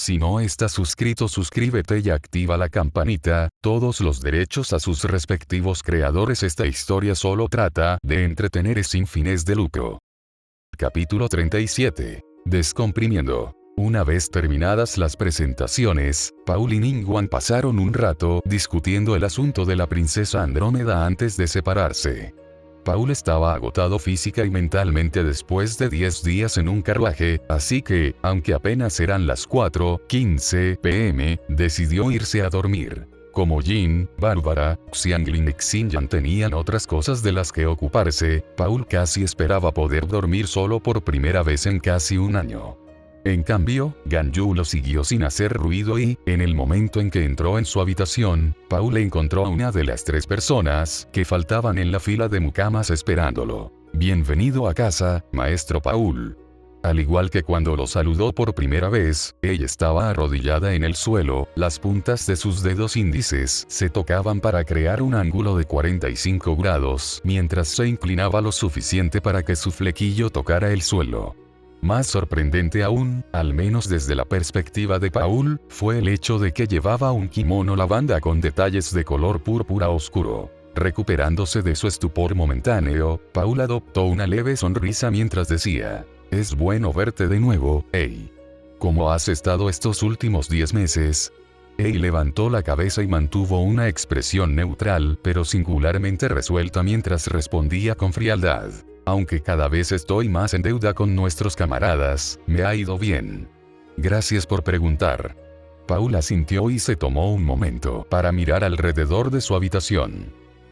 Si no estás suscrito, suscríbete y activa la campanita. Todos los derechos a sus respectivos creadores. Esta historia solo trata de entretener y sin fines de lucro. Capítulo 37. Descomprimiendo. Una vez terminadas las presentaciones, Paul y Ningguang pasaron un rato discutiendo el asunto de la princesa Andrómeda antes de separarse. Paul estaba agotado física y mentalmente después de 10 días en un carruaje, así que, aunque apenas eran las 4:15 p.m., decidió irse a dormir. Como Jin, Bárbara, Xianglin y Xinyan tenían otras cosas de las que ocuparse, Paul casi esperaba poder dormir solo por primera vez en casi un año. En cambio, Ganyu lo siguió sin hacer ruido y, en el momento en que entró en su habitación, Paul encontró a una de las 3 personas que faltaban en la fila de mucamas esperándolo. «Bienvenido a casa, maestro Paul». Al igual que cuando lo saludó por primera vez, ella estaba arrodillada en el suelo, las puntas de sus dedos índices se tocaban para crear un ángulo de 45 grados, mientras se inclinaba lo suficiente para que su flequillo tocara el suelo. Más sorprendente aún, al menos desde la perspectiva de Paul, fue el hecho de que llevaba un kimono lavanda con detalles de color púrpura oscuro. Recuperándose de su estupor momentáneo, Paul adoptó una leve sonrisa mientras decía: «Es bueno verte de nuevo, Ei. ¿Cómo has estado estos últimos 10 meses?» Ei levantó la cabeza y mantuvo una expresión neutral pero singularmente resuelta mientras respondía con frialdad: «Aunque cada vez estoy más en deuda con nuestros camaradas, me ha ido bien». «Gracias por preguntar». Paul asintió y se tomó un momento para mirar alrededor de su habitación.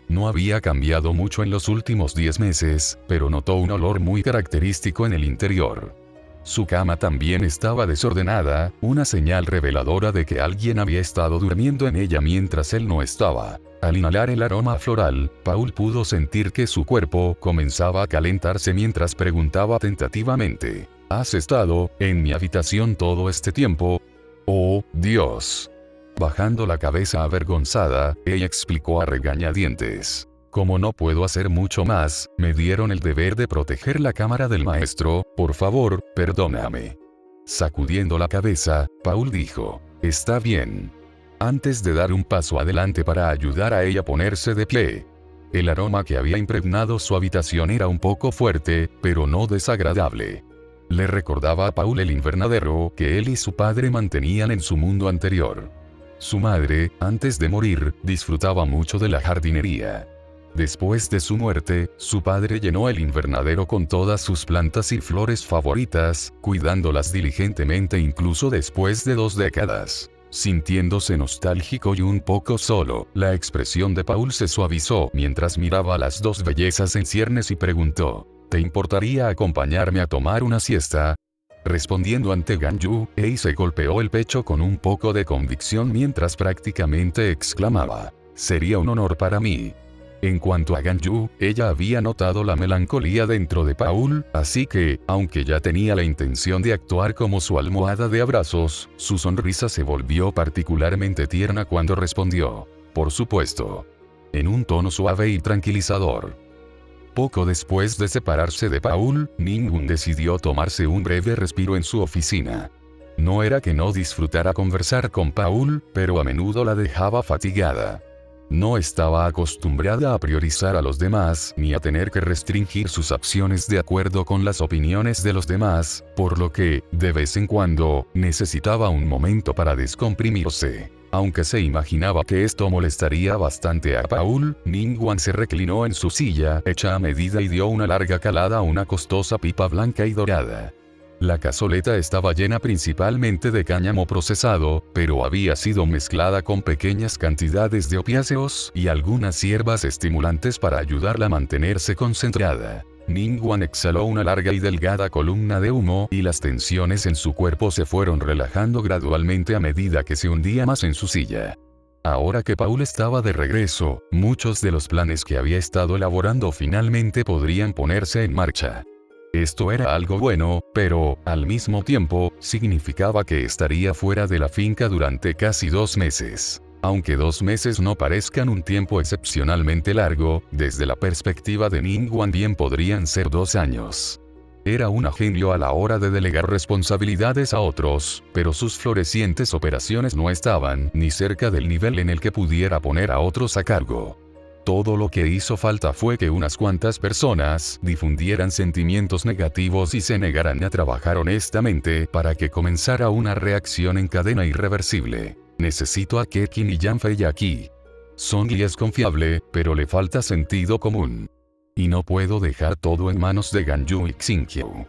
No había cambiado mucho en los últimos 10 meses, pero notó un olor muy característico en el interior. Su cama también estaba desordenada, una señal reveladora de que alguien había estado durmiendo en ella mientras él no estaba. Al inhalar el aroma floral, Paul pudo sentir que su cuerpo comenzaba a calentarse mientras preguntaba tentativamente: «¿Has estado en mi habitación todo este tiempo?» «Oh, Dios». Bajando la cabeza avergonzada, ella explicó a regañadientes: «Como no puedo hacer mucho más, me dieron el deber de proteger la cámara del maestro, por favor, perdóname». Sacudiendo la cabeza, Paul dijo: «Está bien». Antes de dar un paso adelante para ayudar a ella a ponerse de pie. El aroma que había impregnado su habitación era un poco fuerte, pero no desagradable. Le recordaba a Paul el invernadero que él y su padre mantenían en su mundo anterior. Su madre, antes de morir, disfrutaba mucho de la jardinería. Después de su muerte, su padre llenó el invernadero con todas sus plantas y flores favoritas, cuidándolas diligentemente incluso después de 2 décadas. Sintiéndose nostálgico y un poco solo, la expresión de Paul se suavizó mientras miraba a las 2 bellezas en ciernes y preguntó: «¿Te importaría acompañarme a tomar una siesta?» Respondiendo ante Ganyu, Ei se golpeó el pecho con un poco de convicción mientras prácticamente exclamaba: «Sería un honor para mí». En cuanto a Ganyu, ella había notado la melancolía dentro de Paul, así que, aunque ya tenía la intención de actuar como su almohada de abrazos, su sonrisa se volvió particularmente tierna cuando respondió: «Por supuesto». En un tono suave y tranquilizador. Poco después de separarse de Paul, Ningguang decidió tomarse un breve respiro en su oficina. No era que no disfrutara conversar con Paul, pero a menudo la dejaba fatigada. No estaba acostumbrada a priorizar a los demás ni a tener que restringir sus acciones de acuerdo con las opiniones de los demás, por lo que, de vez en cuando, necesitaba un momento para descomprimirse. Aunque se imaginaba que esto molestaría bastante a Paul, Ningguang se reclinó en su silla hecha a medida y dio una larga calada a una costosa pipa blanca y dorada. La cazoleta estaba llena principalmente de cáñamo procesado, pero había sido mezclada con pequeñas cantidades de opiáceos y algunas hierbas estimulantes para ayudarla a mantenerse concentrada. Ningguang exhaló una larga y delgada columna de humo y las tensiones en su cuerpo se fueron relajando gradualmente a medida que se hundía más en su silla. Ahora que Paul estaba de regreso, muchos de los planes que había estado elaborando finalmente podrían ponerse en marcha. Esto era algo bueno, pero, al mismo tiempo, significaba que estaría fuera de la finca durante casi 2 meses. Aunque 2 meses no parezcan un tiempo excepcionalmente largo, desde la perspectiva de Ningguang bien podrían ser 2 años. Era un genio a la hora de delegar responsabilidades a otros, pero sus florecientes operaciones no estaban ni cerca del nivel en el que pudiera poner a otros a cargo. Todo lo que hizo falta fue que unas cuantas personas difundieran sentimientos negativos y se negaran a trabajar honestamente para que comenzara una reacción en cadena irreversible. Necesito a Kekin y Yanfei aquí. Song es confiable, pero le falta sentido común. Y no puedo dejar todo en manos de Ganyu y Xingqiu.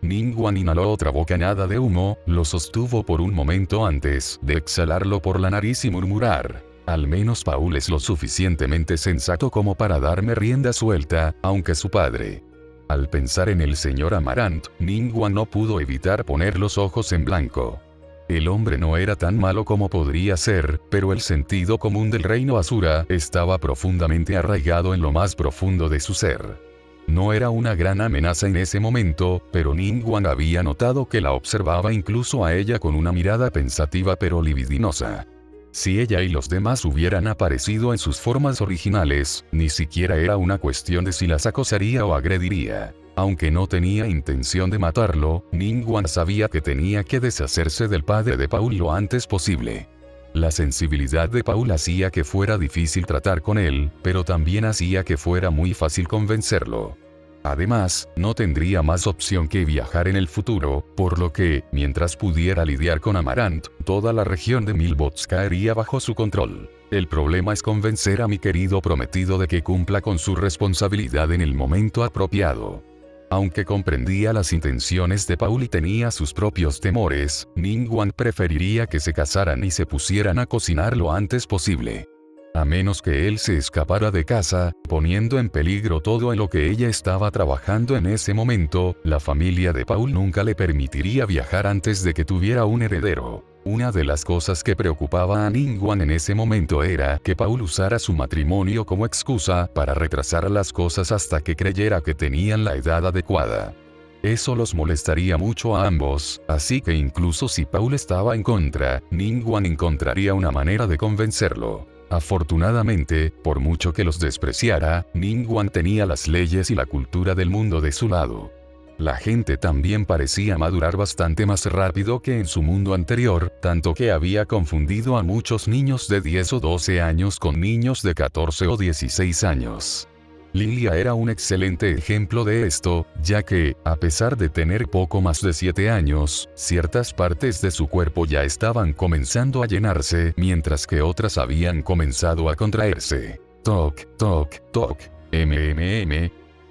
Ningguang inhaló otra bocanada de humo, lo sostuvo por un momento antes de exhalarlo por la nariz y murmurar: al menos Paul es lo suficientemente sensato como para darme rienda suelta, aunque su padre. Al pensar en el señor Amarant, Ningguang no pudo evitar poner los ojos en blanco. El hombre no era tan malo como podría ser, pero el sentido común del reino Asura estaba profundamente arraigado en lo más profundo de su ser. No era una gran amenaza en ese momento, pero Ningguang había notado que la observaba incluso a ella con una mirada pensativa pero libidinosa. Si ella y los demás hubieran aparecido en sus formas originales, ni siquiera era una cuestión de si las acosaría o agrediría. Aunque no tenía intención de matarlo, Ningguang sabía que tenía que deshacerse del padre de Paul lo antes posible. La sensibilidad de Paul hacía que fuera difícil tratar con él, pero también hacía que fuera muy fácil convencerlo. Además, no tendría más opción que viajar en el futuro, por lo que, mientras pudiera lidiar con Amarant, toda la región de Milbots caería bajo su control. El problema es convencer a mi querido prometido de que cumpla con su responsabilidad en el momento apropiado. Aunque comprendía las intenciones de Paul y tenía sus propios temores, Ningguang preferiría que se casaran y se pusieran a cocinar lo antes posible. A menos que él se escapara de casa, poniendo en peligro todo en lo que ella estaba trabajando en ese momento, la familia de Paul nunca le permitiría viajar antes de que tuviera un heredero. Una de las cosas que preocupaba a Ningguang en ese momento era que Paul usara su matrimonio como excusa para retrasar las cosas hasta que creyera que tenían la edad adecuada. Eso los molestaría mucho a ambos, así que incluso si Paul estaba en contra, Ningguang encontraría una manera de convencerlo. Afortunadamente, por mucho que los despreciara, Ningguang tenía las leyes y la cultura del mundo de su lado. La gente también parecía madurar bastante más rápido que en su mundo anterior, tanto que había confundido a muchos niños de 10 o 12 años con niños de 14 o 16 años. Lilia era un excelente ejemplo de esto, ya que, a pesar de tener poco más de 7 años, ciertas partes de su cuerpo ya estaban comenzando a llenarse, mientras que otras habían comenzado a contraerse. Toc, toc, toc, mmm.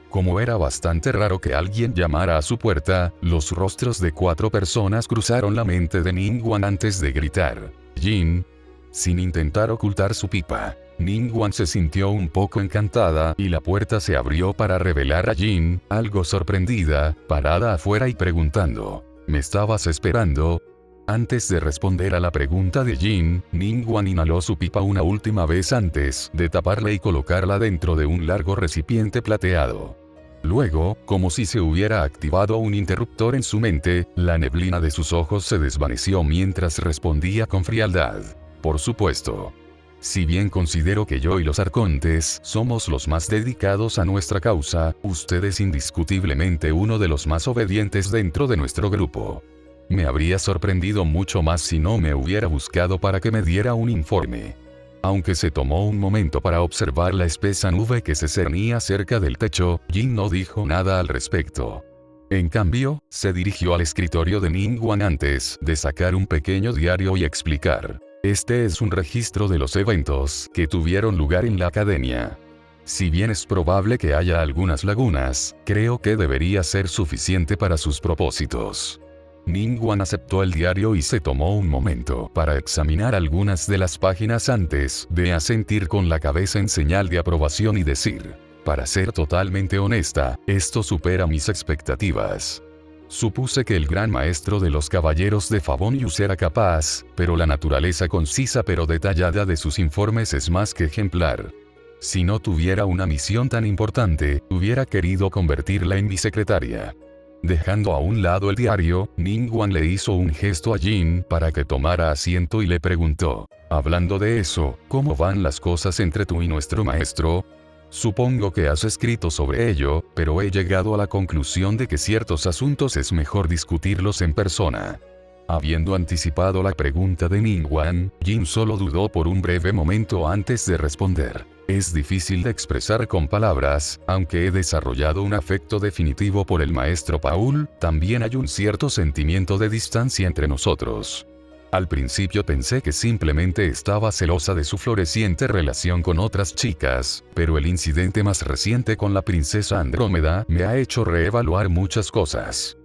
Como era bastante raro que alguien llamara a su puerta, los rostros de 4 personas cruzaron la mente de Ningguang antes de gritar: Jin. Sin intentar ocultar su pipa, Ningguang se sintió un poco encantada y la puerta se abrió para revelar a Jin, algo sorprendida, parada afuera y preguntando: ¿me estabas esperando? Antes de responder a la pregunta de Jin, Ningguang inhaló su pipa una última vez antes de taparla y colocarla dentro de un largo recipiente plateado. Luego, como si se hubiera activado un interruptor en su mente, la neblina de sus ojos se desvaneció mientras respondía con frialdad: por supuesto. Si bien considero que yo y los arcontes somos los más dedicados a nuestra causa, usted es indiscutiblemente uno de los más obedientes dentro de nuestro grupo. Me habría sorprendido mucho más si no me hubiera buscado para que me diera un informe. Aunque se tomó un momento para observar la espesa nube que se cernía cerca del techo, Jin no dijo nada al respecto. En cambio, se dirigió al escritorio de Ningguang antes de sacar un pequeño diario y explicar: este es un registro de los eventos que tuvieron lugar en la academia. Si bien es probable que haya algunas lagunas, creo que debería ser suficiente para sus propósitos. Ningguang aceptó el diario y se tomó un momento para examinar algunas de las páginas antes de asentir con la cabeza en señal de aprobación y decir: para ser totalmente honesta, esto supera mis expectativas. Supuse que el gran maestro de los caballeros de Favonius era capaz, pero la naturaleza concisa pero detallada de sus informes es más que ejemplar. Si no tuviera una misión tan importante, hubiera querido convertirla en mi secretaria. Dejando a un lado el diario, Ningguang le hizo un gesto a Jin para que tomara asiento y le preguntó: hablando de eso, ¿cómo van las cosas entre tú y nuestro maestro? Supongo que has escrito sobre ello, pero he llegado a la conclusión de que ciertos asuntos es mejor discutirlos en persona. Habiendo anticipado la pregunta de Ningguang, Jin solo dudó por un breve momento antes de responder. Es difícil de expresar con palabras, aunque he desarrollado un afecto definitivo por el maestro Paul, también hay un cierto sentimiento de distancia entre nosotros. Al principio pensé que simplemente estaba celosa de su floreciente relación con otras chicas, pero el incidente más reciente con la princesa Andrómeda me ha hecho reevaluar muchas cosas.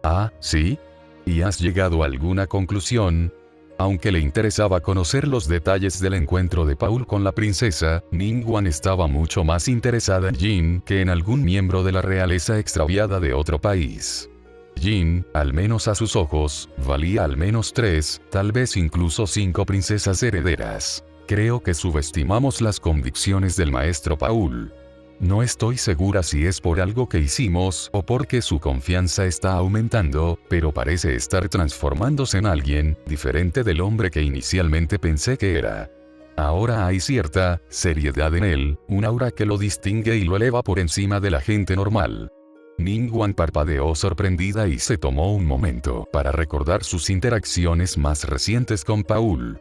Ah, ¿sí? ¿Y has llegado a alguna conclusión? Aunque le interesaba conocer los detalles del encuentro de Paul con la princesa, Ningguang estaba mucho más interesada en Jin que en algún miembro de la realeza extraviada de otro país. Jin, al menos a sus ojos, valía al menos 3, tal vez incluso 5 princesas herederas. Creo que subestimamos las convicciones del maestro Paul. No estoy segura si es por algo que hicimos o porque su confianza está aumentando, pero parece estar transformándose en alguien diferente del hombre que inicialmente pensé que era. Ahora hay cierta seriedad en él, un aura que lo distingue y lo eleva por encima de la gente normal. Ningguang parpadeó sorprendida y se tomó un momento para recordar sus interacciones más recientes con Paul.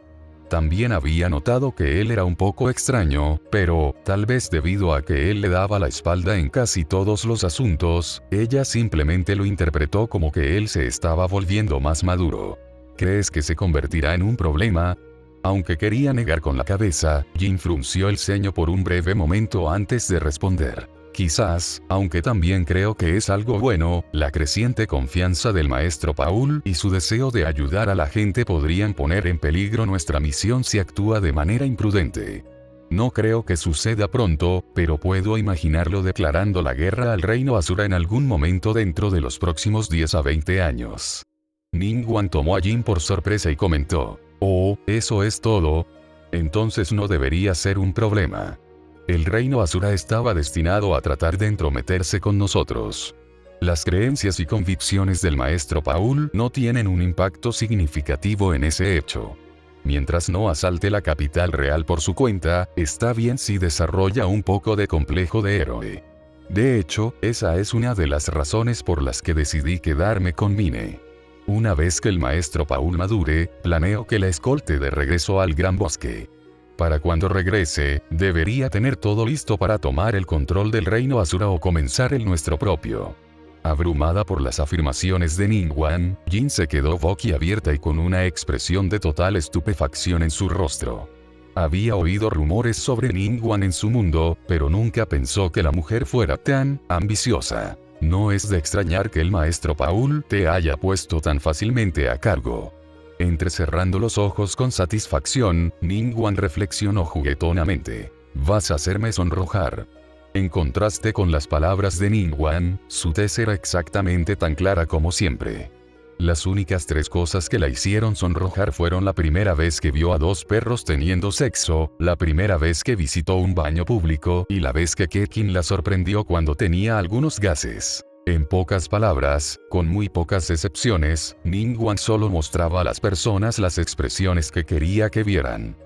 También había notado que él era un poco extraño, pero, tal vez debido a que él le daba la espalda en casi todos los asuntos, ella simplemente lo interpretó como que él se estaba volviendo más maduro. ¿Crees que se convertirá en un problema? Aunque quería negar con la cabeza, Jin frunció el ceño por un breve momento antes de responder. Quizás, aunque también creo que es algo bueno, la creciente confianza del maestro Paul y su deseo de ayudar a la gente podrían poner en peligro nuestra misión si actúa de manera imprudente. No creo que suceda pronto, pero puedo imaginarlo declarando la guerra al reino Asura en algún momento dentro de los próximos 10 a 20 años. Ningguang tomó a Jin por sorpresa y comentó: «Oh, ¿eso es todo? Entonces no debería ser un problema». El reino Asura estaba destinado a tratar de entrometerse con nosotros. Las creencias y convicciones del maestro Paul no tienen un impacto significativo en ese hecho. Mientras no asalte la capital real por su cuenta, está bien si desarrolla un poco de complejo de héroe. De hecho, esa es una de las razones por las que decidí quedarme con Mine. Una vez que el maestro Paul madure, planeo que la escolte de regreso al Gran Bosque. Para cuando regrese, debería tener todo listo para tomar el control del reino Asura o comenzar el nuestro propio. Abrumada por las afirmaciones de Ningguang, Jin se quedó boquiabierta y con una expresión de total estupefacción en su rostro. Había oído rumores sobre Ningguang en su mundo, pero nunca pensó que la mujer fuera tan ambiciosa. No es de extrañar que el maestro Paul te haya puesto tan fácilmente a cargo. Entrecerrando los ojos con satisfacción, Ningguang reflexionó juguetonamente. «Vas a hacerme sonrojar». En contraste con las palabras de Ningguang, su tez era exactamente tan clara como siempre. Las únicas 3 cosas que la hicieron sonrojar fueron la primera vez que vio a 2 perros teniendo sexo, la primera vez que visitó un baño público y la vez que Kekin la sorprendió cuando tenía algunos gases. En pocas palabras, con muy pocas excepciones, Ningguang solo mostraba a las personas las expresiones que quería que vieran.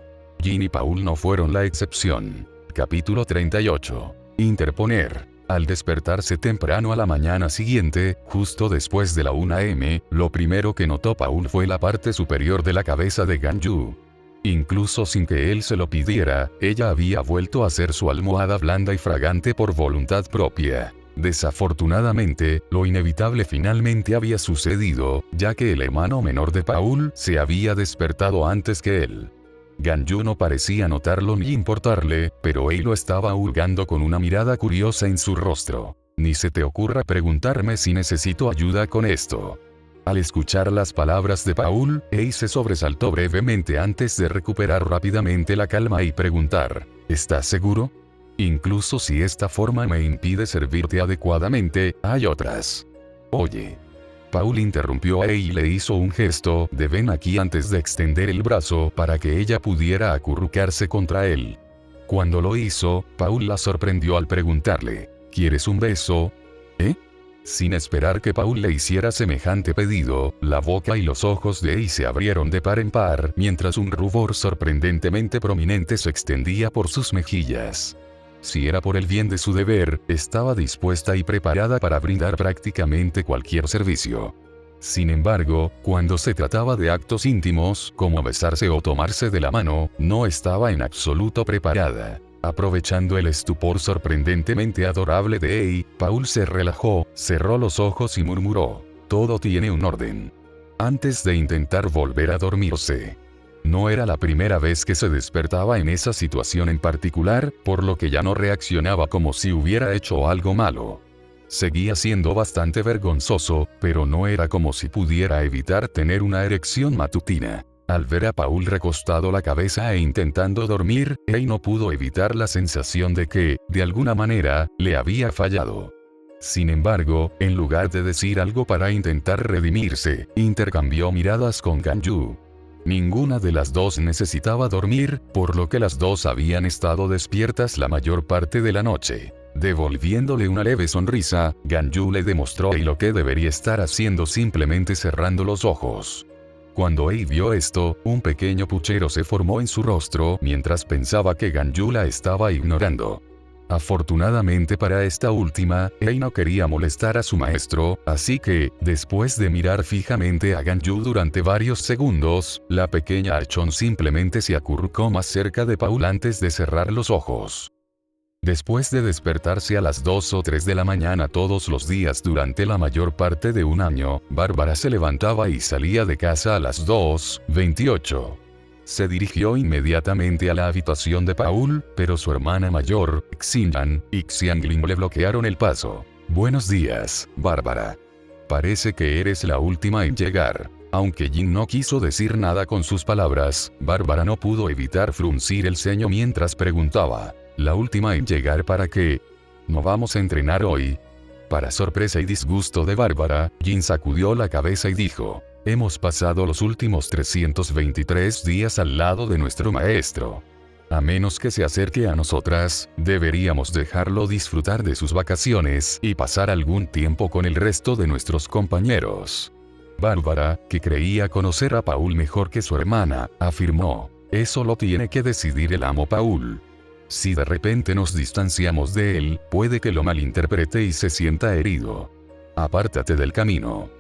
Jin y Paul no fueron la excepción. Capítulo 38. Interponer. Al despertarse temprano a la mañana siguiente, justo después de la 1 am, lo primero que notó Paul fue la parte superior de la cabeza de Ganyu. Incluso sin que él se lo pidiera, ella había vuelto a ser su almohada blanda y fragante por voluntad propia. Desafortunadamente, lo inevitable finalmente había sucedido, ya que el hermano menor de Paul se había despertado antes que él. Ganyu no parecía notarlo ni importarle, pero él lo estaba hurgando con una mirada curiosa en su rostro. «Ni se te ocurra preguntarme si necesito ayuda con esto». Al escuchar las palabras de Paul, Ei se sobresaltó brevemente antes de recuperar rápidamente la calma y preguntar: «¿Estás seguro? Incluso si esta forma me impide servirte adecuadamente, hay otras». «Oye». Paul interrumpió a Ei y le hizo un gesto de «ven aquí» antes de extender el brazo para que ella pudiera acurrucarse contra él. Cuando lo hizo, Paul la sorprendió al preguntarle: «¿Quieres un beso?» «¿Eh?». Sin esperar que Paul le hiciera semejante pedido, la boca y los ojos de Ei se abrieron de par en par mientras un rubor sorprendentemente prominente se extendía por sus mejillas. Si era por el bien de su deber, estaba dispuesta y preparada para brindar prácticamente cualquier servicio. Sin embargo, cuando se trataba de actos íntimos, como besarse o tomarse de la mano, no estaba en absoluto preparada. Aprovechando el estupor sorprendentemente adorable de Ei, Paul se relajó, cerró los ojos y murmuró: «Todo tiene un orden», antes de intentar volver a dormirse. No era la primera vez que se despertaba en esa situación en particular, por lo que ya no reaccionaba como si hubiera hecho algo malo. Seguía siendo bastante vergonzoso, pero no era como si pudiera evitar tener una erección matutina. Al ver a Paul recostado la cabeza e intentando dormir, Ei no pudo evitar la sensación de que, de alguna manera, le había fallado. Sin embargo, en lugar de decir algo para intentar redimirse, intercambió miradas con Ganyu. Ninguna de las dos necesitaba dormir, por lo que las dos habían estado despiertas la mayor parte de la noche. Devolviéndole una leve sonrisa, Ganyu le demostró a Ei lo que debería estar haciendo, simplemente cerrando los ojos. Cuando Ei vio esto, un pequeño puchero se formó en su rostro mientras pensaba que Ganyu la estaba ignorando. Afortunadamente para esta última, Ei no quería molestar a su maestro, así que, después de mirar fijamente a Ganyu durante varios segundos, la pequeña Archon simplemente se acurrucó más cerca de Paul antes de cerrar los ojos. Después de despertarse a las 2 o 3 de la mañana todos los días durante la mayor parte de un año, Bárbara se levantaba y salía de casa a las 2:28. Se dirigió inmediatamente a la habitación de Paul, pero su hermana mayor, Xinyan, y Xiangling le bloquearon el paso. «Buenos días, Bárbara. Parece que eres la última en llegar». Aunque Jin no quiso decir nada con sus palabras, Bárbara no pudo evitar fruncir el ceño mientras preguntaba: «¿La última en llegar para qué? ¿No vamos a entrenar hoy?». Para sorpresa y disgusto de Bárbara, Jin sacudió la cabeza y dijo: «Hemos pasado los últimos 323 días al lado de nuestro maestro. A menos que se acerque a nosotras, deberíamos dejarlo disfrutar de sus vacaciones y pasar algún tiempo con el resto de nuestros compañeros». Bárbara, que creía conocer a Paul mejor que su hermana, afirmó: «Eso lo tiene que decidir el amo Paul. Si de repente nos distanciamos de él, puede que lo malinterprete y se sienta herido. Apártate del camino».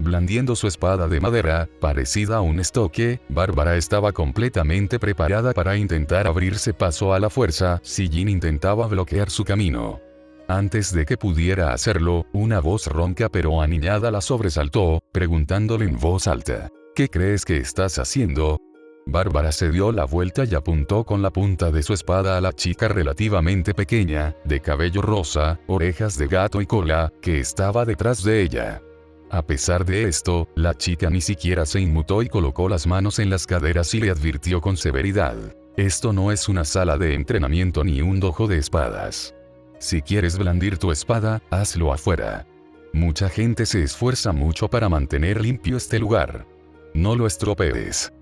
Blandiendo su espada de madera, parecida a un estoque, Bárbara estaba completamente preparada para intentar abrirse paso a la fuerza si Jin intentaba bloquear su camino. Antes de que pudiera hacerlo, una voz ronca pero aniñada la sobresaltó, preguntándole en voz alta: «¿Qué crees que estás haciendo?». Bárbara se dio la vuelta y apuntó con la punta de su espada a la chica relativamente pequeña, de cabello rosa, orejas de gato y cola, que estaba detrás de ella. A pesar de esto, la chica ni siquiera se inmutó y colocó las manos en las caderas y le advirtió con severidad: «Esto no es una sala de entrenamiento ni un dojo de espadas. Si quieres blandir tu espada, hazlo afuera. Mucha gente se esfuerza mucho para mantener limpio este lugar. No lo estropees».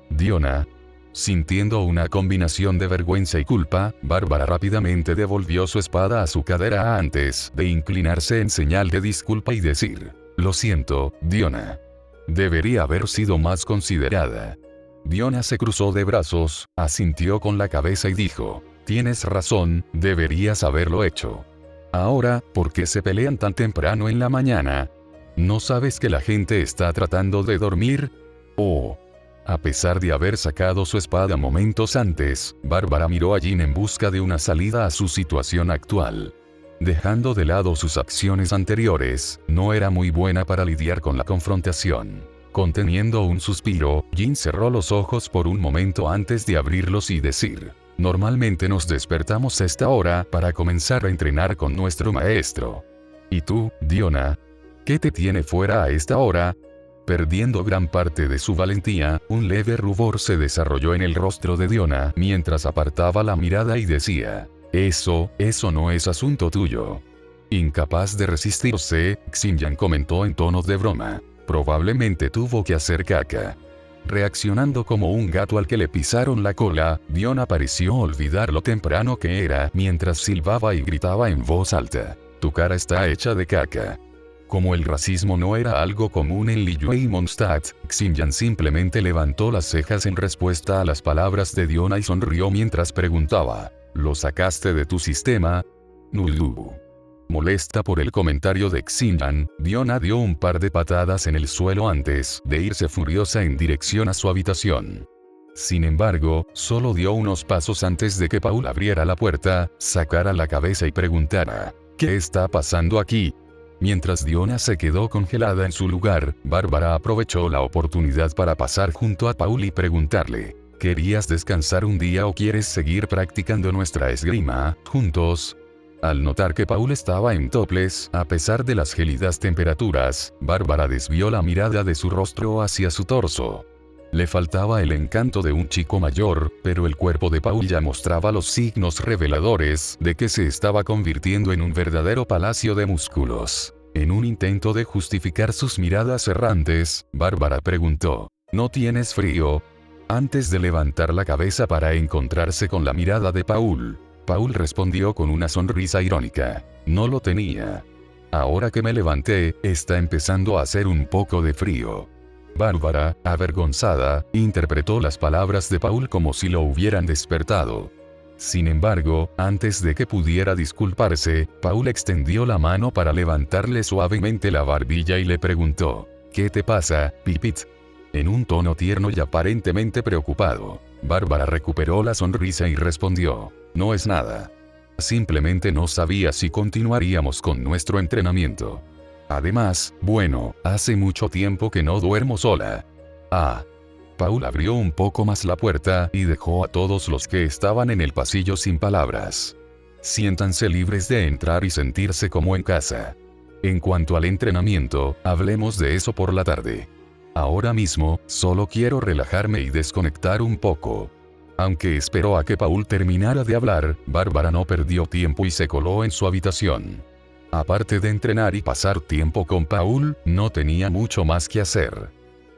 Diona. Sintiendo una combinación de vergüenza y culpa, Bárbara rápidamente devolvió su espada a su cadera antes de inclinarse en señal de disculpa y decir: «Lo siento, Diona. Debería haber sido más considerada». Diona se cruzó de brazos, asintió con la cabeza y dijo: «Tienes razón, deberías haberlo hecho. Ahora, ¿por qué se pelean tan temprano en la mañana? ¿No sabes que la gente está tratando de dormir?». Oh. A pesar de haber sacado su espada momentos antes, Bárbara miró a Jin en busca de una salida a su situación actual. Dejando de lado sus acciones anteriores, no era muy buena para lidiar con la confrontación. Conteniendo un suspiro, Jin cerró los ojos por un momento antes de abrirlos y decir: «Normalmente nos despertamos a esta hora para comenzar a entrenar con nuestro maestro. ¿Y tú, Diona? ¿Qué te tiene fuera a esta hora?». Perdiendo gran parte de su valentía, un leve rubor se desarrolló en el rostro de Diona mientras apartaba la mirada y decía: Eso no es asunto tuyo». Incapaz de resistirse, Xinyan comentó en tono de broma: «Probablemente tuvo que hacer caca». Reaccionando como un gato al que le pisaron la cola, Diona pareció olvidar lo temprano que era mientras silbaba y gritaba en voz alta: «Tu cara está hecha de caca». Como el racismo no era algo común en Liyue y Mondstadt, Xinyan simplemente levantó las cejas en respuesta a las palabras de Diona y sonrió mientras preguntaba: ¿Lo sacaste de tu sistema? Nulu. Molesta por el comentario de Xinyan, Diona dio un par de patadas en el suelo antes de irse furiosa en dirección a su habitación. Sin embargo, solo dio unos pasos antes de que Paul abriera la puerta, sacara la cabeza y preguntara, ¿qué está pasando aquí? Mientras Diona se quedó congelada en su lugar, Bárbara aprovechó la oportunidad para pasar junto a Paul y preguntarle, ¿querías descansar un día o quieres seguir practicando nuestra esgrima juntos? Al notar que Paul estaba en topless, a pesar de las gélidas temperaturas, Bárbara desvió la mirada de su rostro hacia su torso. Le faltaba el encanto de un chico mayor, pero el cuerpo de Paul ya mostraba los signos reveladores de que se estaba convirtiendo en un verdadero palacio de músculos. En un intento de justificar sus miradas errantes, Bárbara preguntó, ¿no tienes frío? Antes de levantar la cabeza para encontrarse con la mirada de Paul respondió con una sonrisa irónica, no lo tenía. Ahora que me levanté, está empezando a hacer un poco de frío. Bárbara, avergonzada, interpretó las palabras de Paul como si lo hubieran despertado. Sin embargo, antes de que pudiera disculparse, Paul extendió la mano para levantarle suavemente la barbilla y le preguntó, ¿qué te pasa, Pipit? En un tono tierno y aparentemente preocupado, Bárbara recuperó la sonrisa y respondió, no es nada. Simplemente no sabía si continuaríamos con nuestro entrenamiento. Además, bueno, hace mucho tiempo que no duermo sola. Ah. Paul abrió un poco más la puerta y dejó a todos los que estaban en el pasillo sin palabras. Siéntanse libres de entrar y sentirse como en casa. En cuanto al entrenamiento, hablemos de eso por la tarde. Ahora mismo, solo quiero relajarme y desconectar un poco. Aunque esperó a que Paul terminara de hablar, Bárbara no perdió tiempo y se coló en su habitación. Aparte de entrenar y pasar tiempo con Paul, no tenía mucho más que hacer.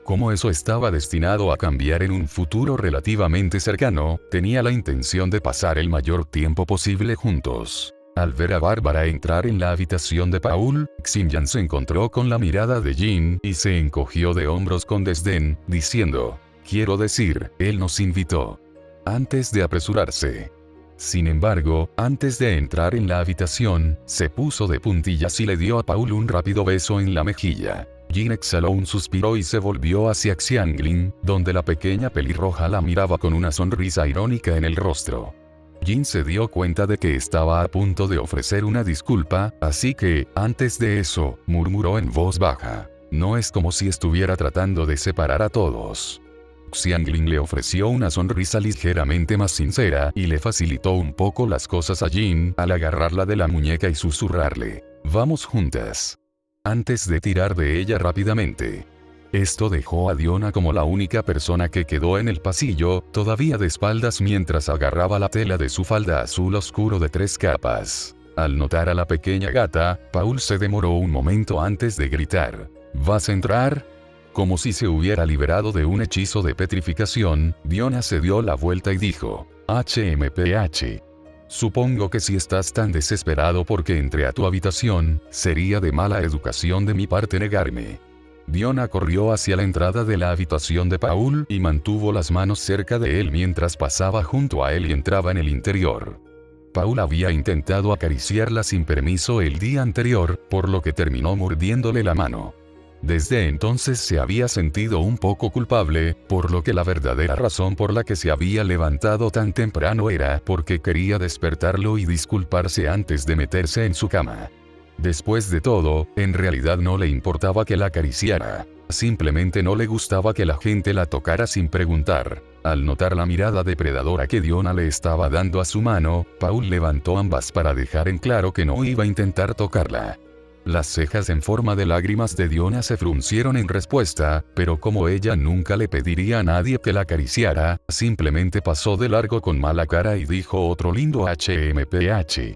Como eso estaba destinado a cambiar en un futuro relativamente cercano, tenía la intención de pasar el mayor tiempo posible juntos. Al ver a Bárbara entrar en la habitación de Paul, Xinyan se encontró con la mirada de Jin y se encogió de hombros con desdén, diciendo, quiero decir, él nos invitó. Antes de apresurarse. Sin embargo, antes de entrar en la habitación, se puso de puntillas y le dio a Paul un rápido beso en la mejilla. Jin exhaló un suspiro y se volvió hacia Xianglin, donde la pequeña pelirroja la miraba con una sonrisa irónica en el rostro. Jin se dio cuenta de que estaba a punto de ofrecer una disculpa, así que, antes de eso, murmuró en voz baja. No es como si estuviera tratando de separar a todos. Xianglin le ofreció una sonrisa ligeramente más sincera y le facilitó un poco las cosas a Jin al agarrarla de la muñeca y susurrarle, vamos juntas. Antes de tirar de ella rápidamente. Esto dejó a Diona como la única persona que quedó en el pasillo, todavía de espaldas mientras agarraba la tela de su falda azul oscuro de 3 capas. Al notar a la pequeña gata, Paul se demoró un momento antes de gritar, ¿vas a entrar? Como si se hubiera liberado de un hechizo de petrificación, Diona se dio la vuelta y dijo, HMPH. Supongo que si estás tan desesperado porque entré a tu habitación, sería de mala educación de mi parte negarme. Diona corrió hacia la entrada de la habitación de Paul y mantuvo las manos cerca de él mientras pasaba junto a él y entraba en el interior. Paul había intentado acariciarla sin permiso el día anterior, por lo que terminó mordiéndole la mano. Desde entonces se había sentido un poco culpable, por lo que la verdadera razón por la que se había levantado tan temprano era porque quería despertarlo y disculparse antes de meterse en su cama. Después de todo, en realidad no le importaba que la acariciara, simplemente no le gustaba que la gente la tocara sin preguntar. Al notar la mirada depredadora que Diona le estaba dando a su mano, Paul levantó ambas para dejar en claro que no iba a intentar tocarla. Las cejas en forma de lágrimas de Diona se fruncieron en respuesta, pero como ella nunca le pediría a nadie que la acariciara, simplemente pasó de largo con mala cara y dijo otro lindo HMPH.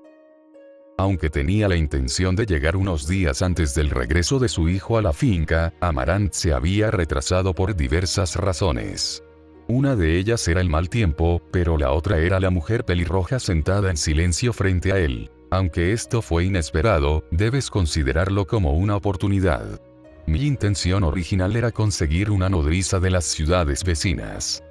Aunque tenía la intención de llegar unos días antes del regreso de su hijo a la finca, Amarant se había retrasado por diversas razones. Una de ellas era el mal tiempo, pero la otra era la mujer pelirroja sentada en silencio frente a él. Aunque esto fue inesperado, debes considerarlo como una oportunidad. Mi intención original era conseguir una nodriza de las ciudades vecinas.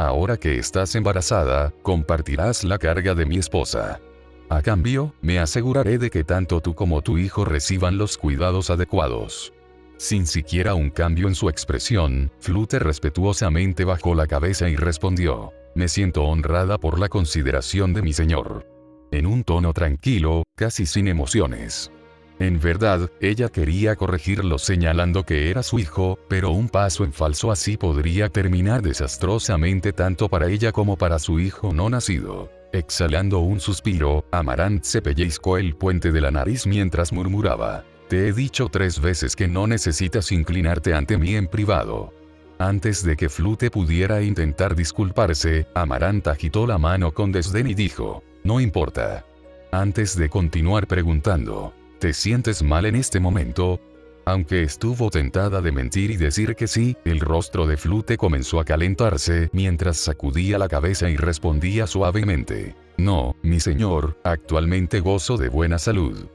Ahora que estás embarazada, compartirás la carga de mi esposa. A cambio, me aseguraré de que tanto tú como tu hijo reciban los cuidados adecuados. Sin siquiera un cambio en su expresión, Flute respetuosamente bajó la cabeza y respondió: me siento honrada por la consideración de mi señor. En un tono tranquilo, casi sin emociones. En verdad, ella quería corregirlo señalando que era su hijo, pero un paso en falso así podría terminar desastrosamente tanto para ella como para su hijo no nacido. Exhalando un suspiro, Amarant se pellizcó el puente de la nariz mientras murmuraba: te he dicho 3 veces que no necesitas inclinarte ante mí en privado. Antes de que Flute pudiera intentar disculparse, Amarant agitó la mano con desdén y dijo: no importa. Antes de continuar preguntando: ¿te sientes mal en este momento? Aunque estuvo tentada de mentir y decir que sí, el rostro de Flute comenzó a calentarse mientras sacudía la cabeza y respondía suavemente: no, mi señor, actualmente gozo de buena salud.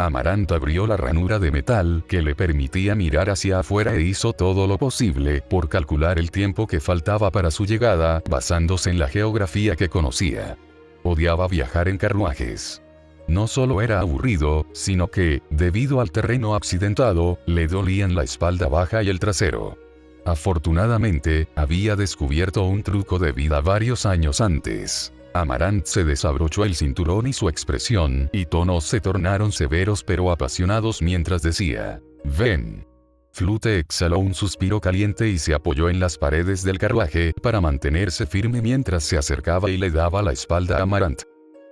Amarant abrió la ranura de metal que le permitía mirar hacia afuera e hizo todo lo posible por calcular el tiempo que faltaba para su llegada, basándose en la geografía que conocía. Odiaba viajar en carruajes. No solo era aburrido, sino que, debido al terreno accidentado, le dolían la espalda baja y el trasero. Afortunadamente, había descubierto un truco de vida varios años antes. Amarant se desabrochó el cinturón y su expresión y tonos se tornaron severos pero apasionados mientras decía: ven. Flute exhaló un suspiro caliente y se apoyó en las paredes del carruaje para mantenerse firme mientras se acercaba y le daba la espalda a Amarant.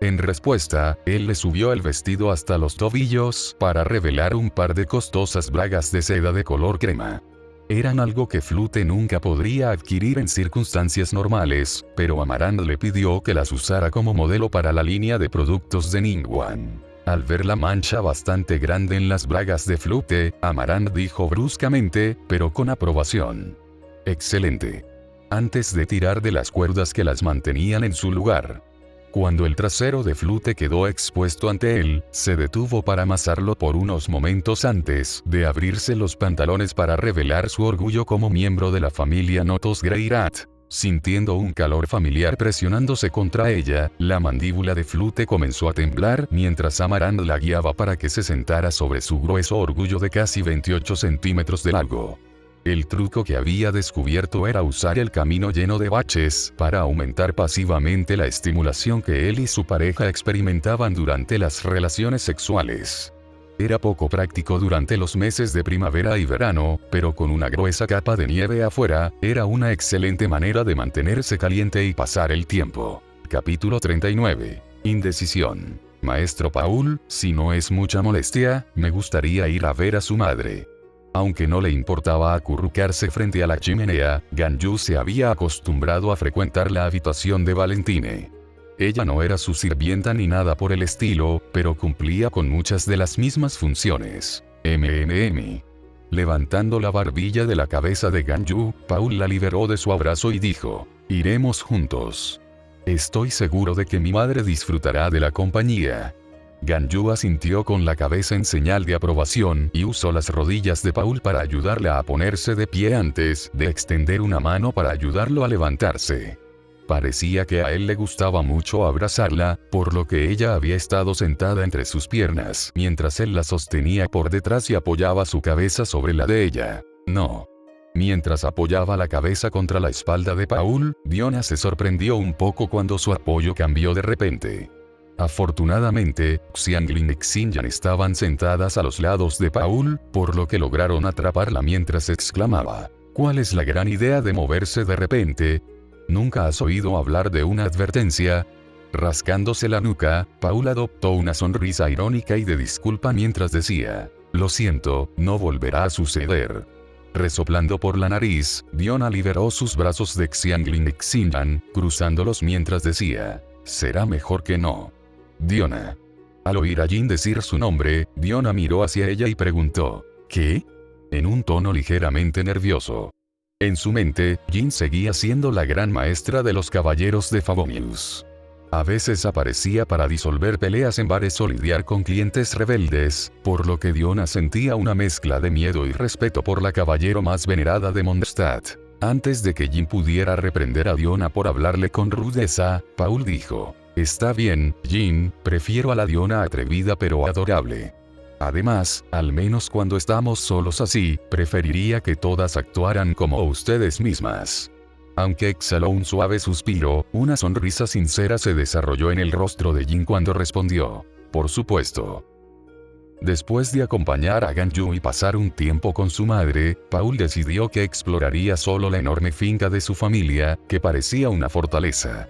En respuesta, él le subió el vestido hasta los tobillos para revelar un par de costosas bragas de seda de color crema. Eran algo que Flute nunca podría adquirir en circunstancias normales, pero Amarant le pidió que las usara como modelo para la línea de productos de Ningguang. Al ver la mancha bastante grande en las bragas de Flute, Amarant dijo bruscamente, pero con aprobación: excelente. Antes de tirar de las cuerdas que las mantenían en su lugar. Cuando el trasero de Flute quedó expuesto ante él, se detuvo para amasarlo por unos momentos antes de abrirse los pantalones para revelar su orgullo como miembro de la familia Notos Greirat. Sintiendo un calor familiar presionándose contra ella, la mandíbula de Flute comenzó a temblar mientras Amarant la guiaba para que se sentara sobre su grueso orgullo de casi 28 centímetros de largo. El truco que había descubierto era usar el camino lleno de baches para aumentar pasivamente la estimulación que él y su pareja experimentaban durante las relaciones sexuales. Era poco práctico durante los meses de primavera y verano, pero con una gruesa capa de nieve afuera, era una excelente manera de mantenerse caliente y pasar el tiempo. Capítulo 39. Indecisión. Maestro Paul, si no es mucha molestia, me gustaría ir a ver a su madre. Aunque no le importaba acurrucarse frente a la chimenea, Ganyu se había acostumbrado a frecuentar la habitación de Valentine. Ella no era su sirvienta ni nada por el estilo, pero cumplía con muchas de las mismas funciones. Levantando la barbilla de la cabeza de Ganyu, Paul la liberó de su abrazo y dijo: iremos juntos. Estoy seguro de que mi madre disfrutará de la compañía. Ganyu asintió con la cabeza en señal de aprobación y usó las rodillas de Paul para ayudarla a ponerse de pie antes de extender una mano para ayudarlo a levantarse. Parecía que a él le gustaba mucho abrazarla, por lo que ella había estado sentada entre sus piernas mientras él la sostenía por detrás y apoyaba su cabeza sobre la de ella. No. Mientras apoyaba la cabeza contra la espalda de Paul, Diona se sorprendió un poco cuando su apoyo cambió de repente. Afortunadamente, Xianglin y Xinyan estaban sentadas a los lados de Paul, por lo que lograron atraparla mientras exclamaba: ¿cuál es la gran idea de moverse de repente? ¿Nunca has oído hablar de una advertencia? Rascándose la nuca, Paul adoptó una sonrisa irónica y de disculpa mientras decía: lo siento, no volverá a suceder. Resoplando por la nariz, Diona liberó sus brazos de Xianglin y Xinyan, cruzándolos mientras decía: será mejor que no. Diona. Al oír a Jin decir su nombre, Diona miró hacia ella y preguntó: ¿qué? En un tono ligeramente nervioso. En su mente, Jin seguía siendo la gran maestra de los caballeros de Favonius. A veces aparecía para disolver peleas en bares o lidiar con clientes rebeldes, por lo que Diona sentía una mezcla de miedo y respeto por la caballero más venerada de Mondstadt. Antes de que Jin pudiera reprender a Diona por hablarle con rudeza, Paul dijo: «Está bien, Jin, prefiero a la Diona atrevida pero adorable. Además, al menos cuando estamos solos así, preferiría que todas actuaran como ustedes mismas». Aunque exhaló un suave suspiro, una sonrisa sincera se desarrolló en el rostro de Jin cuando respondió: «Por supuesto». Después de acompañar a Ganyu y pasar un tiempo con su madre, Paul decidió que exploraría solo la enorme finca de su familia, que parecía una fortaleza.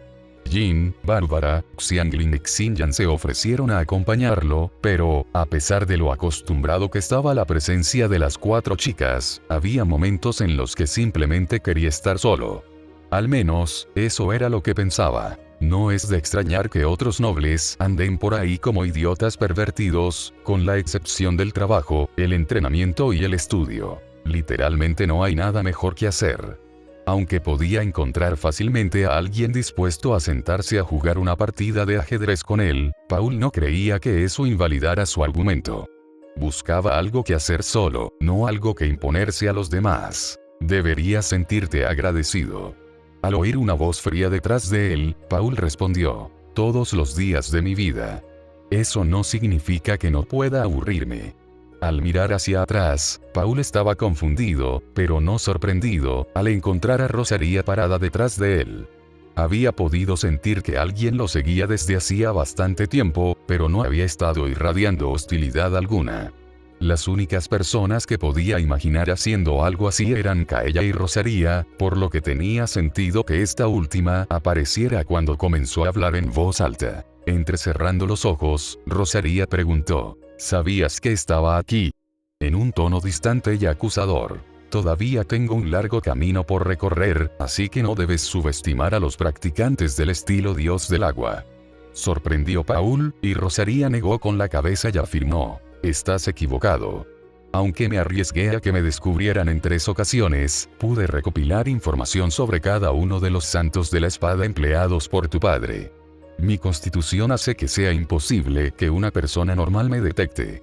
Jin, Bárbara, Xianglin y Xinyan se ofrecieron a acompañarlo, pero, a pesar de lo acostumbrado que estaba a la presencia de las 4 chicas, había momentos en los que simplemente quería estar solo. Al menos, eso era lo que pensaba. No es de extrañar que otros nobles anden por ahí como idiotas pervertidos, con la excepción del trabajo, el entrenamiento y el estudio. Literalmente no hay nada mejor que hacer. Aunque podía encontrar fácilmente a alguien dispuesto a sentarse a jugar una partida de ajedrez con él, Paul no creía que eso invalidara su argumento. Buscaba algo que hacer solo, no algo que imponerse a los demás. Deberías sentirte agradecido. Al oír una voz fría detrás de él, Paul respondió: «Todos los días de mi vida. Eso no significa que no pueda aburrirme». Al mirar hacia atrás, Paul estaba confundido, pero no sorprendido, al encontrar a Rosaria parada detrás de él. Había podido sentir que alguien lo seguía desde hacía bastante tiempo, pero no había estado irradiando hostilidad alguna. Las únicas personas que podía imaginar haciendo algo así eran Kaeya y Rosaria, por lo que tenía sentido que esta última apareciera cuando comenzó a hablar en voz alta. Entrecerrando los ojos, Rosaria preguntó: «¿Sabías que estaba aquí?», en un tono distante y acusador. «Todavía tengo un largo camino por recorrer, así que no debes subestimar a los practicantes del estilo Dios del agua». Sorprendió Paul, y Rosaria negó con la cabeza y afirmó: «Estás equivocado. Aunque me arriesgué a que me descubrieran en 3 ocasiones, pude recopilar información sobre cada uno de los santos de la espada empleados por tu padre. Mi constitución hace que sea imposible que una persona normal me detecte».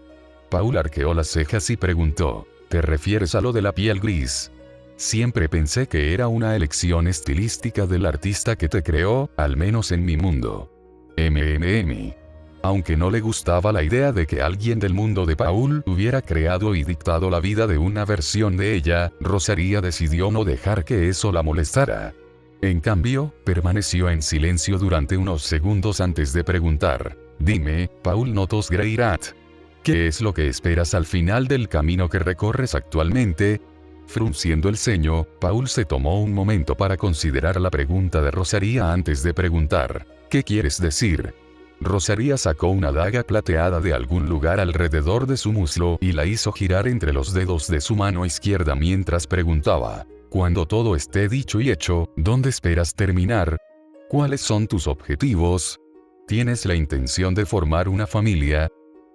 Paul arqueó las cejas y preguntó: «¿Te refieres a lo de la piel gris?». «Siempre pensé que era una elección estilística del artista que te creó, al menos en mi mundo». Aunque no le gustaba la idea de que alguien del mundo de Paul hubiera creado y dictado la vida de una versión de ella, Rosaria decidió no dejar que eso la molestara. En cambio, permaneció en silencio durante unos segundos antes de preguntar: «Dime, Paul Notos Greirat, ¿qué es lo que esperas al final del camino que recorres actualmente?». Frunciendo el ceño, Paul se tomó un momento para considerar la pregunta de Rosaria antes de preguntar: «¿Qué quieres decir?». Rosaria sacó una daga plateada de algún lugar alrededor de su muslo y la hizo girar entre los dedos de su mano izquierda mientras preguntaba: «Cuando todo esté dicho y hecho, ¿dónde esperas terminar? ¿Cuáles son tus objetivos? ¿Tienes la intención de formar una familia?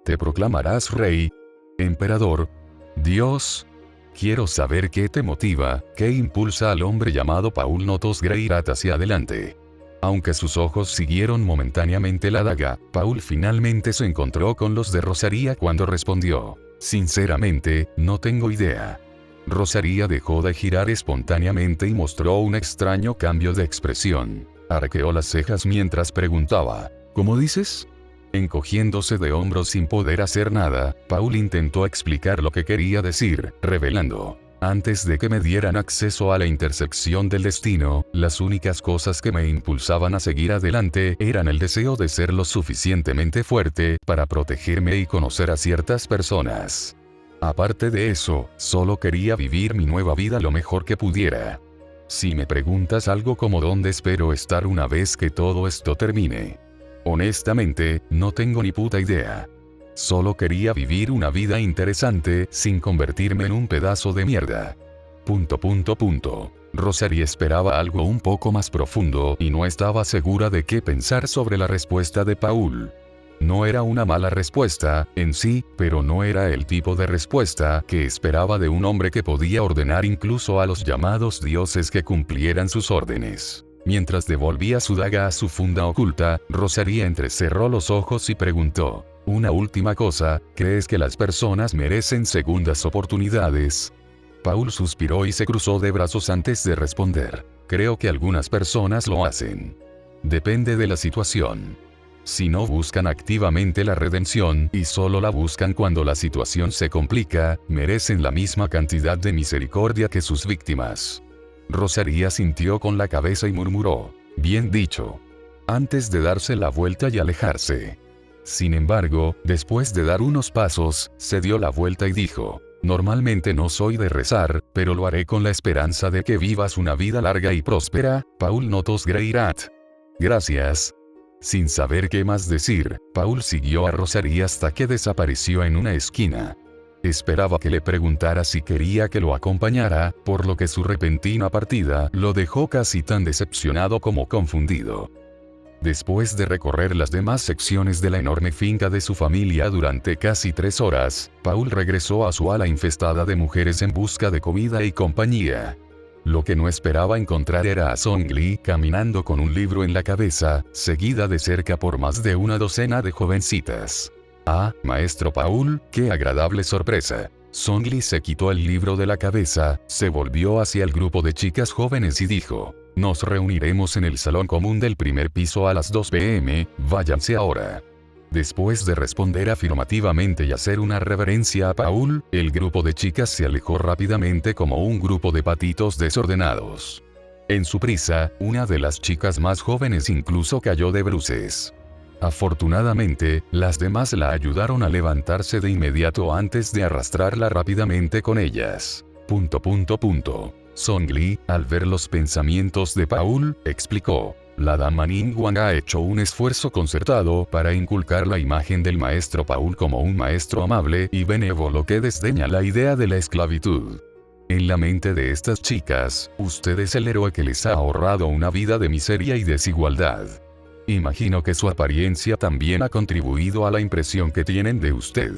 ¿Te proclamarás rey? ¿Emperador? ¿Dios? Quiero saber qué te motiva, qué impulsa al hombre llamado Paul Notos Greirat hacia adelante». Aunque sus ojos siguieron momentáneamente la daga, Paul finalmente se encontró con los de Rosaria cuando respondió: «Sinceramente, no tengo idea». Rosaria dejó de girar espontáneamente y mostró un extraño cambio de expresión. Arqueó las cejas mientras preguntaba: «¿Cómo dices?». Encogiéndose de hombros sin poder hacer nada, Paul intentó explicar lo que quería decir, revelando: «Antes de que me dieran acceso a la intersección del destino, las únicas cosas que me impulsaban a seguir adelante eran el deseo de ser lo suficientemente fuerte para protegerme y conocer a ciertas personas. Aparte de eso, solo quería vivir mi nueva vida lo mejor que pudiera. Si me preguntas algo como dónde espero estar una vez que todo esto termine, honestamente, no tengo ni puta idea. Solo quería vivir una vida interesante sin convertirme en un pedazo de mierda. ... Rosaria esperaba algo un poco más profundo y no estaba segura de qué pensar sobre la respuesta de Paul. No era una mala respuesta, en sí, pero no era el tipo de respuesta que esperaba de un hombre que podía ordenar incluso a los llamados dioses que cumplieran sus órdenes. Mientras devolvía su daga a su funda oculta, Rosaria entrecerró los ojos y preguntó: «Una última cosa, ¿crees que las personas merecen segundas oportunidades?». Paul suspiró y se cruzó de brazos antes de responder. Creo que algunas personas lo hacen. Depende de la situación. Si no buscan activamente la redención y solo la buscan cuando la situación se complica, merecen la misma cantidad de misericordia que sus víctimas. Rosalía sintió con la cabeza y murmuró, bien dicho, antes de darse la vuelta y alejarse. Sin embargo, después de dar unos pasos, se dio la vuelta y dijo, normalmente no soy de rezar, pero lo haré con la esperanza de que vivas una vida larga y próspera, Paul Notos Greirat. Gracias. Sin saber qué más decir, Paul siguió a Rosalie hasta que desapareció en una esquina. Esperaba que le preguntara si quería que lo acompañara, por lo que su repentina partida lo dejó casi tan decepcionado como confundido. Después de recorrer las demás secciones de la enorme finca de su familia durante casi 3 horas, Paul regresó a su ala infestada de mujeres en busca de comida y compañía. Lo que no esperaba encontrar era a Songli caminando con un libro en la cabeza, seguida de cerca por más de una docena de jovencitas. Ah, maestro Paul, qué agradable sorpresa. Songli se quitó el libro de la cabeza, se volvió hacia el grupo de chicas jóvenes y dijo, nos reuniremos en el salón común del primer piso a las 2 p.m, váyanse ahora. Después de responder afirmativamente y hacer una reverencia a Paul, el grupo de chicas se alejó rápidamente como un grupo de patitos desordenados. En su prisa, una de las chicas más jóvenes incluso cayó de bruces. Afortunadamente, las demás la ayudaron a levantarse de inmediato antes de arrastrarla rápidamente con ellas. Songli, al ver los pensamientos de Paul, explicó. La dama Ningguang ha hecho un esfuerzo concertado para inculcar la imagen del maestro Paul como un maestro amable y benévolo que desdeña la idea de la esclavitud. En la mente de estas chicas, usted es el héroe que les ha ahorrado una vida de miseria y desigualdad. Imagino que su apariencia también ha contribuido a la impresión que tienen de usted.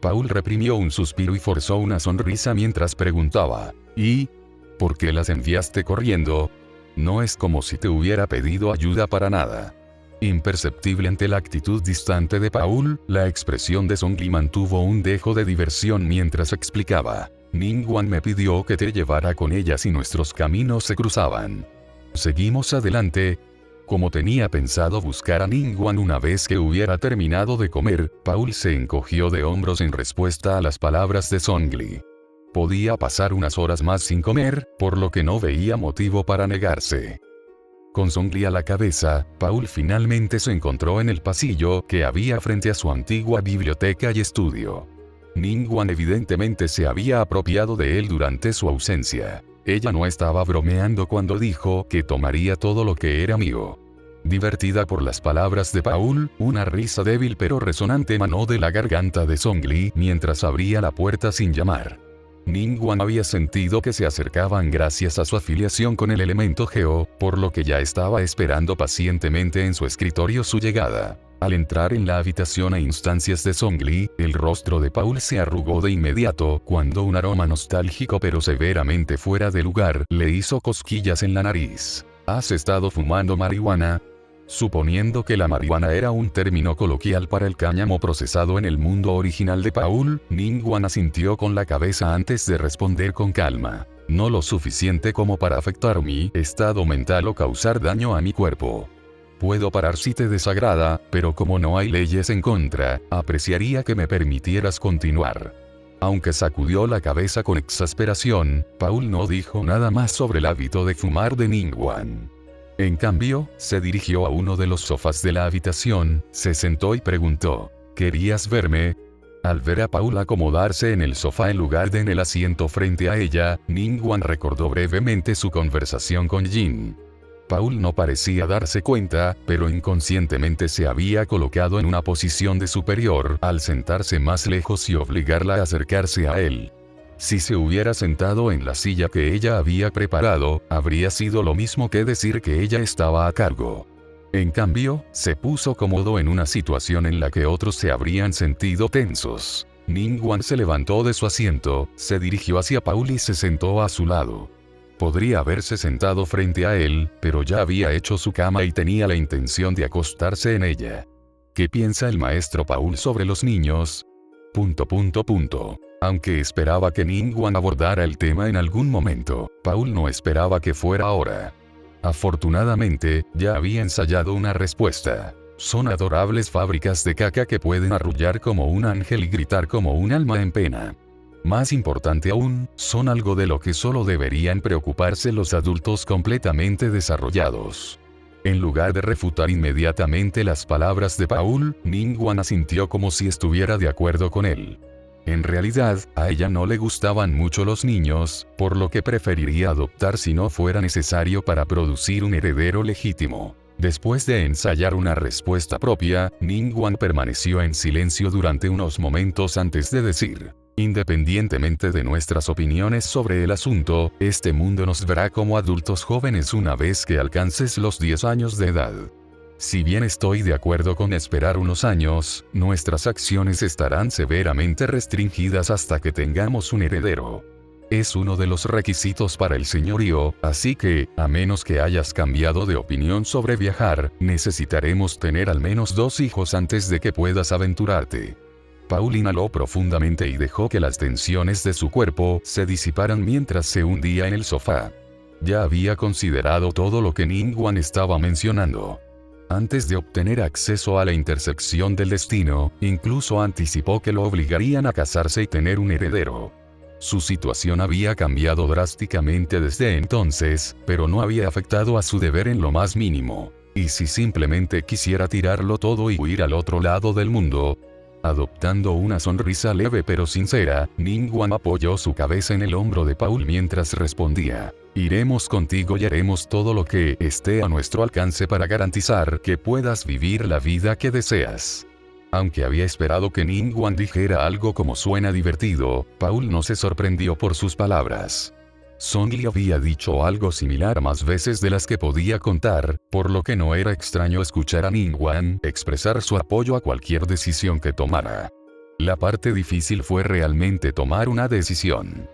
Paul reprimió un suspiro y forzó una sonrisa mientras preguntaba, ¿y por qué las enviaste corriendo? No es como si te hubiera pedido ayuda para nada. Imperceptible ante la actitud distante de Paul, la expresión de Songli mantuvo un dejo de diversión mientras explicaba. Ningguang me pidió que te llevara con ellas y nuestros caminos se cruzaban. Seguimos adelante. Como tenía pensado buscar a Ningguang una vez que hubiera terminado de comer, Paul se encogió de hombros en respuesta a las palabras de Songli. Podía pasar unas horas más sin comer, por lo que no veía motivo para negarse. Con Songli a la cabeza, Paul finalmente se encontró en el pasillo que había frente a su antigua biblioteca y estudio. Ningguang evidentemente se había apropiado de él durante su ausencia. Ella no estaba bromeando cuando dijo que tomaría todo lo que era mío. Divertida por las palabras de Paul, una risa débil pero resonante emanó de la garganta de Songli mientras abría la puerta sin llamar. Ningguang había sentido que se acercaban gracias a su afiliación con el elemento Geo, por lo que ya estaba esperando pacientemente en su escritorio su llegada. Al entrar en la habitación a instancias de Songli, el rostro de Paul se arrugó de inmediato cuando un aroma nostálgico pero severamente fuera de lugar le hizo cosquillas en la nariz. ¿Has estado fumando marihuana? Suponiendo que la marihuana era un término coloquial para el cáñamo procesado en el mundo original de Paul, Ningguang asintió con la cabeza antes de responder con calma. No lo suficiente como para afectar mi estado mental o causar daño a mi cuerpo. Puedo parar si te desagrada, pero como no hay leyes en contra, apreciaría que me permitieras continuar. Aunque sacudió la cabeza con exasperación, Paul no dijo nada más sobre el hábito de fumar de Ningguang. En cambio, se dirigió a uno de los sofás de la habitación, se sentó y preguntó, ¿querías verme? Al ver a Paul acomodarse en el sofá en lugar de en el asiento frente a ella, Ningguang recordó brevemente su conversación con Jin. Paul no parecía darse cuenta, pero inconscientemente se había colocado en una posición de superior al sentarse más lejos y obligarla a acercarse a él. Si se hubiera sentado en la silla que ella había preparado, habría sido lo mismo que decir que ella estaba a cargo. En cambio, se puso cómodo en una situación en la que otros se habrían sentido tensos. Ningguang se levantó de su asiento, se dirigió hacia Paul y se sentó a su lado. Podría haberse sentado frente a él, pero ya había hecho su cama y tenía la intención de acostarse en ella. ¿Qué piensa el maestro Paul sobre los niños? Aunque esperaba que Ningguang abordara el tema en algún momento, Paul no esperaba que fuera ahora. Afortunadamente, ya había ensayado una respuesta. Son adorables fábricas de caca que pueden arrullar como un ángel y gritar como un alma en pena. Más importante aún, son algo de lo que solo deberían preocuparse los adultos completamente desarrollados. En lugar de refutar inmediatamente las palabras de Paul, Ningguang asintió como si estuviera de acuerdo con él. En realidad, a ella no le gustaban mucho los niños, por lo que preferiría adoptar si no fuera necesario para producir un heredero legítimo. Después de ensayar una respuesta propia, Ningguang permaneció en silencio durante unos momentos antes de decir: independientemente de nuestras opiniones sobre el asunto, este mundo nos verá como adultos jóvenes una vez que alcances los 10 años de edad. Si bien estoy de acuerdo con esperar unos años, nuestras acciones estarán severamente restringidas hasta que tengamos un heredero. Es uno de los requisitos para el señorío, así que, a menos que hayas cambiado de opinión sobre viajar, necesitaremos tener al menos 2 hijos antes de que puedas aventurarte. Paul inhaló profundamente y dejó que las tensiones de su cuerpo se disiparan mientras se hundía en el sofá. Ya había considerado todo lo que Ningguang estaba mencionando. Antes de obtener acceso a la intersección del destino, incluso anticipó que lo obligarían a casarse y tener un heredero. Su situación había cambiado drásticamente desde entonces, pero no había afectado a su deber en lo más mínimo. ¿Y si simplemente quisiera tirarlo todo y huir al otro lado del mundo? Adoptando una sonrisa leve pero sincera, Ningguang apoyó su cabeza en el hombro de Paul mientras respondía: iremos contigo y haremos todo lo que esté a nuestro alcance para garantizar que puedas vivir la vida que deseas. Aunque había esperado que Ningguang dijera algo como suena divertido, Paul no se sorprendió por sus palabras. Zhongli había dicho algo similar más veces de las que podía contar, por lo que no era extraño escuchar a Ningguang expresar su apoyo a cualquier decisión que tomara. La parte difícil fue realmente tomar una decisión.